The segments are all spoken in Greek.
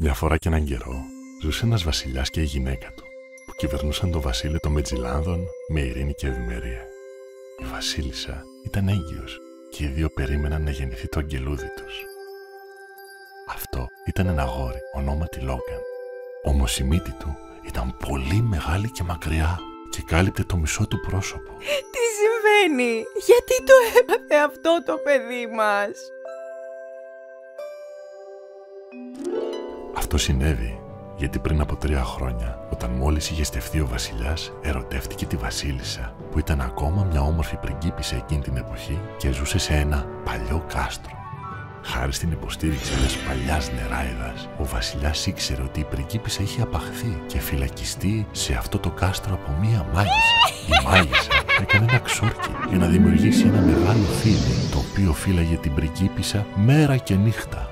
Μια φορά και έναν καιρό ζούσε ένας βασιλιάς και η γυναίκα του, που κυβερνούσαν το βασίλειο των Μετζιλάνδων με ειρήνη και ευημερία. Η βασίλισσα ήταν έγκυος και οι δύο περίμεναν να γεννηθεί το αγγελούδι τους. Αυτό ήταν ένα αγόρι, ονόματι Λόγκαν. Όμως η μύτη του ήταν πολύ μεγάλη και μακριά και κάλυπτε το μισό του πρόσωπο. Τι συμβαίνει? Γιατί το έπαθε αυτό το παιδί μας? Αυτό συνέβη γιατί πριν από 3 χρόνια, όταν μόλις είχε στεφθεί ο βασιλιάς, ερωτεύτηκε τη βασίλισσα, που ήταν ακόμα μια όμορφη πριγκίπισσα εκείνη την εποχή και ζούσε σε ένα παλιό κάστρο. Χάρη στην υποστήριξη μιας παλιάς νεράιδας, ο βασιλιάς ήξερε ότι η πριγκίπισσα είχε απαχθεί και φυλακιστεί σε αυτό το κάστρο από μία μάγισσα. Η μάγισσα έκανε ένα ξόρκι για να δημιουργήσει ένα μεγάλο φίδι, το οποίο φύλαγε την πριγκίπισσα μέρα και νύχτα.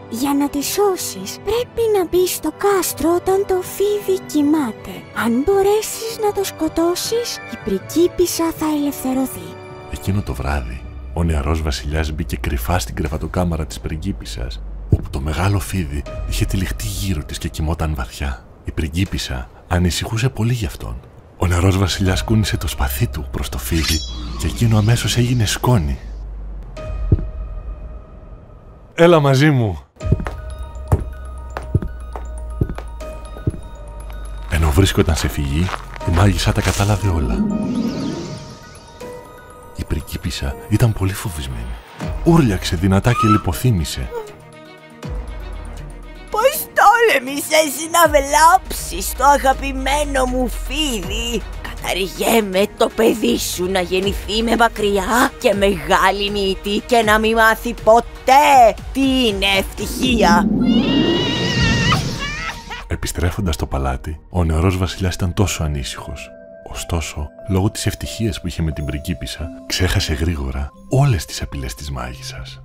Για να τη σώσεις, πρέπει να μπεις στο κάστρο όταν το φίδι κοιμάται. Αν μπορέσεις να το σκοτώσεις, η πριγκίπισσα θα ελευθερωθεί. Εκείνο το βράδυ, ο νεαρός βασιλιάς μπήκε κρυφά στην κρεβατοκάμαρα της πριγκίπισσας, όπου το μεγάλο φίδι είχε τυλιχτεί γύρω της και κοιμόταν βαθιά. Η πριγκίπισσα ανησυχούσε πολύ γι' αυτόν. Ο νεαρός βασιλιάς κούνησε το σπαθί του προς το φίδι και εκείνο αμέσως έγινε σκόνη. «Έλα μαζί μου!» Ενώ βρίσκονταν σε φυγή, η μάγισσα τα κατάλαβε όλα. Η πριγκίπισσα ήταν πολύ φοβισμένη. Ούρλιαξε δυνατά και λιποθύμησε. Πώς τόλμησες να βλάψεις το αγαπημένο μου φίδι? Καταργέμαι το παιδί σου να γεννηθεί με μακριά και μεγάλη μύτη και να μην μάθει ποτέ τι είναι ευτυχία. Επιστρέφοντας στο παλάτι, ο νεαρός βασιλιάς ήταν τόσο ανήσυχος. Ωστόσο, λόγω της ευτυχίας που είχε με την πριγκίπισσα, ξέχασε γρήγορα όλες τις απειλές της μάγισσας.